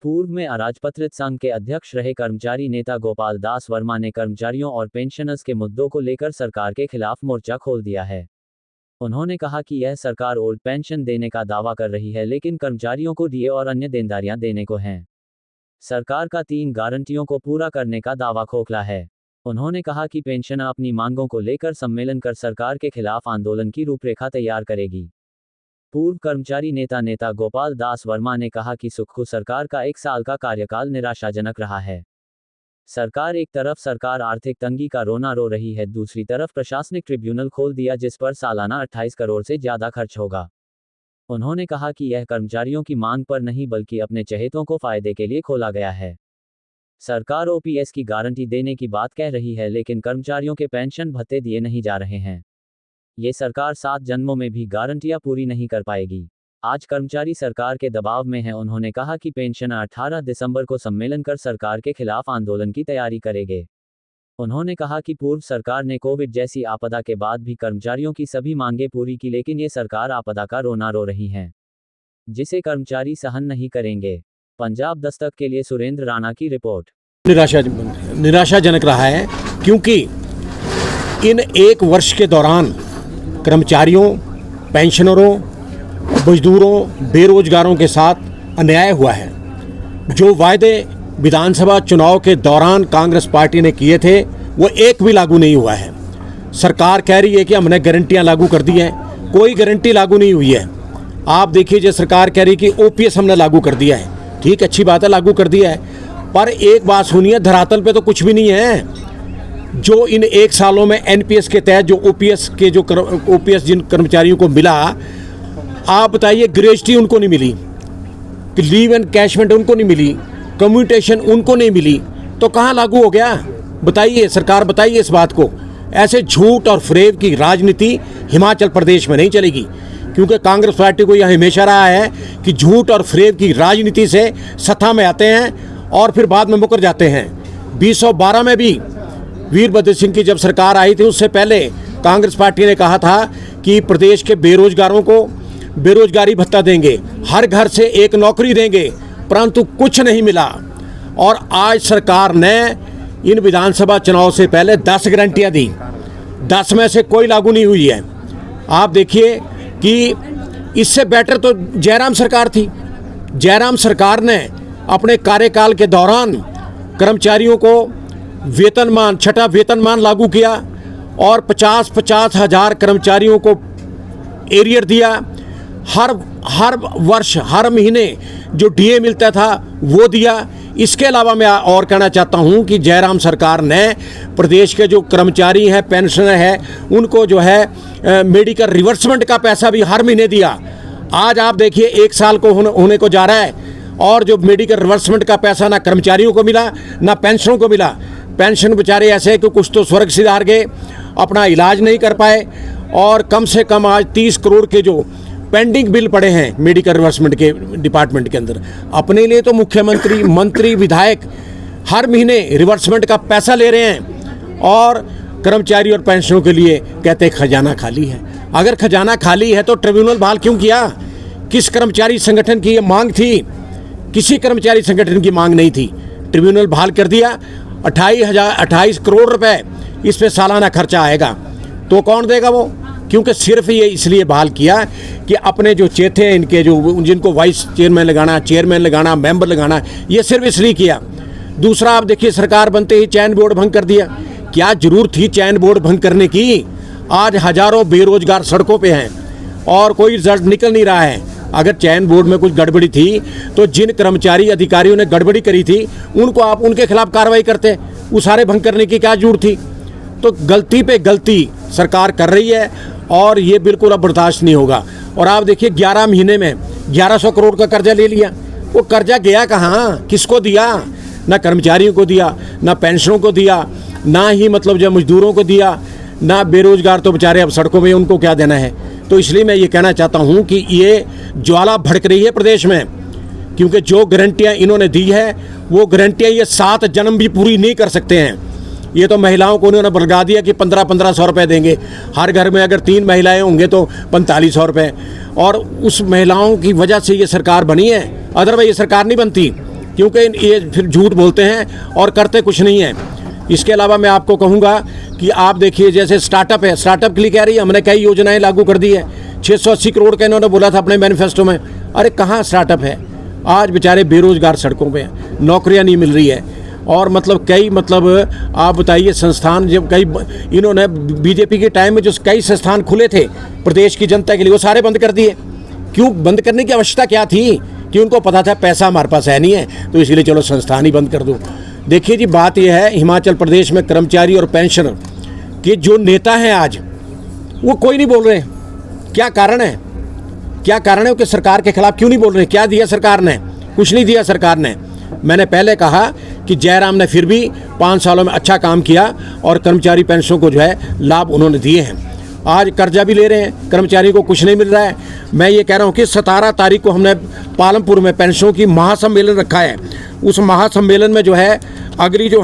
पूर्व में अराजपत्रित संघ के अध्यक्ष रहे कर्मचारी नेता गोपाल दास वर्मा ने कर्मचारियों और पेंशनर्स के मुद्दों को लेकर सरकार के खिलाफ मोर्चा खोल दिया है। उन्होंने कहा कि यह सरकार ओल्ड पेंशन देने का दावा कर रही है, लेकिन कर्मचारियों को डीए और अन्य देनदारियां देने को हैं। सरकार का 3 गारंटियों को पूरा करने का दावा खोखला है। उन्होंने कहा कि पेंशन अपनी मांगों को लेकर सम्मेलन कर सरकार के खिलाफ आंदोलन की रूपरेखा तैयार करेगी। पूर्व कर्मचारी नेता गोपाल दास वर्मा ने कहा कि सुक्खू सरकार का 1 साल का कार्यकाल निराशाजनक रहा है। सरकार एक तरफ सरकार आर्थिक तंगी का रोना रो रही है, दूसरी तरफ प्रशासनिक ट्रिब्यूनल खोल दिया जिस पर सालाना 28 करोड़ से ज्यादा खर्च होगा। उन्होंने कहा कि यह कर्मचारियों की मांग पर नहीं बल्कि अपने चहेतों को फायदे के लिए खोला गया है। सरकार ओपीएस की गारंटी देने की बात कह रही है, लेकिन कर्मचारियों के पेंशन भत्ते दिए नहीं जा रहे हैं। ये सरकार 7 जन्मों में भी गारंटियां पूरी नहीं कर पाएगी। आज कर्मचारी सरकार के दबाव में है। उन्होंने कहा कि पेंशन 18 दिसंबर को सम्मेलन कर सरकार के खिलाफ आंदोलन की तैयारी करेंगे। उन्होंने कहा कि पूर्व सरकार ने कोविड जैसी आपदा के बाद भी कर्मचारियों की सभी मांगें पूरी की, लेकिन ये सरकार आपदा का रोना रो रही है, जिसे कर्मचारी सहन नहीं करेंगे। पंजाब दस्तक के लिए सुरेंद्र राणा की रिपोर्ट। निराशाजनक रहा है, क्योंकि इन 1 वर्ष के दौरान कर्मचारियों, पेंशनरों, मजदूरों, बेरोजगारों के साथ अन्याय हुआ है। जो वायदे विधानसभा चुनाव के दौरान कांग्रेस पार्टी ने किए थे वो एक भी लागू नहीं हुआ है। सरकार कह रही है कि हमने गारंटियां लागू कर दी हैं, कोई गारंटी लागू नहीं हुई है। आप देखिए, जो सरकार कह रही कि ओपीएस हमने लागू कर दिया है, ठीक, अच्छी बात है, लागू कर दिया है, पर एक बात सुनिए, धरातल पे तो कुछ भी नहीं है। जो इन 1 सालों में एनपीएस के तहत जो ओपीएस जिन कर्मचारियों को मिला, आप बताइए, ग्रेजुटी उनको नहीं मिली, लीव एंड कैशमेंट उनको नहीं मिली, कम्यूटेशन उनको नहीं मिली, तो कहाँ लागू हो गया? बताइए, सरकार बताइए इस बात को। ऐसे झूठ और फरेब की राजनीति हिमाचल प्रदेश में नहीं चलेगी, क्योंकि कांग्रेस पार्टी को यह हमेशा रहा है कि झूठ और फरेब की राजनीति से सत्ता में आते हैं और फिर बाद में मुकर जाते हैं। 2012 में भी वीरभद्र सिंह की जब सरकार आई थी, उससे पहले कांग्रेस पार्टी ने कहा था कि प्रदेश के बेरोजगारों को बेरोजगारी भत्ता देंगे, हर घर से 1 नौकरी देंगे, परंतु कुछ नहीं मिला। और आज सरकार ने इन विधानसभा चुनाव से पहले 10 गारंटियां दी, 10 में से कोई लागू नहीं हुई है। आप देखिए कि इससे बेटर तो जयराम सरकार थी। जयराम सरकार ने अपने कार्यकाल के दौरान कर्मचारियों को वेतनमान, 6ठा वेतनमान लागू किया और 50-50 हज़ार कर्मचारियों को एरियर दिया। हर वर्ष, हर महीने जो डीए मिलता था वो दिया। इसके अलावा मैं और कहना चाहता हूं कि जयराम सरकार ने प्रदेश के जो कर्मचारी हैं, पेंशनर हैं, उनको जो है मेडिकल रिवर्समेंट का पैसा भी हर महीने दिया। आज आप देखिए, 1 साल को होने को जा रहा है और जो मेडिकल रिवर्समेंट का पैसा ना कर्मचारियों को मिला ना पेंशनों को मिला। पेंशन बेचारे ऐसे कि कुछ तो स्वर्ग सिधार गए, अपना इलाज नहीं कर पाए, और कम से कम आज 30 करोड़ के जो पेंडिंग बिल पड़े हैं मेडिकल रिवर्समेंट के डिपार्टमेंट के अंदर। अपने लिए तो मुख्यमंत्री, मंत्री, विधायक हर महीने रिवर्समेंट का पैसा ले रहे हैं और कर्मचारी और पेंशनों के लिए कहते हैं खजाना खाली है। अगर खजाना खाली है तो ट्रिब्यूनल बहाल क्यों किया? किस कर्मचारी संगठन की ये मांग थी? किसी कर्मचारी संगठन की मांग नहीं थी। ट्रिब्यूनल बहाल कर दिया। 28 करोड़ रुपए इस पे सालाना खर्चा आएगा, तो कौन देगा वो? क्योंकि सिर्फ ये इसलिए बहाल किया कि अपने जो चेथे हैं इनके, जो जिनको वाइस चेयरमैन लगाना, चेयरमैन लगाना, मेंबर लगाना, ये सिर्फ इसलिए किया। दूसरा, आप देखिए, सरकार बनते ही चयन बोर्ड भंग कर दिया। क्या जरूरत थी चयन बोर्ड भंग करने की? आज हजारों बेरोजगार सड़कों पे हैं और कोई रिजल्ट निकल नहीं रहा है। अगर चयन बोर्ड में कुछ गड़बड़ी थी तो जिन कर्मचारी अधिकारियों ने गड़बड़ी करी थी उनको आप उनके खिलाफ कार्रवाई करते, वो सारे भंग करने की क्या जरूरत थी? तो गलती पे गलती सरकार कर रही है और ये बिल्कुल अब बर्दाश्त नहीं होगा। और आप देखिए, 11 महीने में 1100 करोड़ का कर्जा ले लिया। वो कर्जा गया कहाँ? किसको दिया? ना कर्मचारियों को दिया, ना पेंशनों को दिया, ना ही मतलब जो मजदूरों को दिया, ना बेरोजगार तो बेचारे अब सड़कों में, उनको क्या देना है? तो इसलिए मैं ये कहना चाहता हूँ कि ये ज्वाला भड़क रही है प्रदेश में, क्योंकि जो गारंटियाँ इन्होंने दी है वो गारंटियाँ ये 7 जन्म भी पूरी नहीं कर सकते हैं। ये तो महिलाओं को उन्होंने बलगा दिया कि 1500 रुपये देंगे। हर घर में अगर 3 महिलाएं होंगे तो 4500 रुपये, और उस महिलाओं की वजह से ये सरकार बनी है, अदरवाइज ये सरकार नहीं बनती। क्योंकि ये फिर झूठ बोलते हैं और करते कुछ नहीं है। इसके अलावा मैं आपको कहूँगा कि आप देखिए जैसे स्टार्टअप है, स्टार्टअप के लिए कह रही है हमने कई योजनाएं लागू कर दी है। 680 करोड़ का इन्होंने बोला था अपने मैनिफेस्टो में। अरे कहाँ स्टार्टअप है? आज बेचारे बेरोजगार सड़कों पे हैं, नौकरियां नहीं मिल रही है। और मतलब कई आप बताइए संस्थान जब कई इन्होंने बीजेपी के टाइम में जो कई संस्थान खुले थे प्रदेश की जनता के लिए वो सारे बंद कर दिए। क्यों बंद करने की आवश्यकता क्या थी? कि उनको पता था पैसा हमारे पास है नहीं है, तो इसलिए चलो संस्थान ही बंद कर दो। देखिए जी बात यह है, हिमाचल प्रदेश में कर्मचारी और पेंशनर के जो नेता हैं आज वो कोई नहीं बोल रहे। क्या कारण है? क्या कारण है कि सरकार के खिलाफ क्यों नहीं बोल रहे? क्या दिया सरकार ने? कुछ नहीं दिया सरकार ने। मैंने पहले कहा कि जयराम ने फिर भी 5 सालों में अच्छा काम किया और कर्मचारी पेंशनों को जो है लाभ उन्होंने दिए हैं। आज कर्जा भी ले रहे हैं, कर्मचारी को कुछ नहीं मिल रहा है। मैं ये कह रहा हूँ कि 17 तारीख को हमने पालमपुर में पेंशनों की महासम्मेलन रखा है। उस महासम्मेलन में जो है अगली जो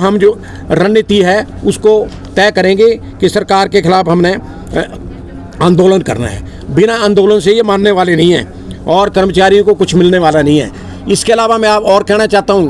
रणनीति है उसको तय करेंगे कि सरकार के खिलाफ हमने आंदोलन करना है। बिना आंदोलन से ये मानने वाले नहीं हैं और कर्मचारियों को कुछ मिलने वाला नहीं है। इसके अलावा मैं आप और कहना चाहता हूँ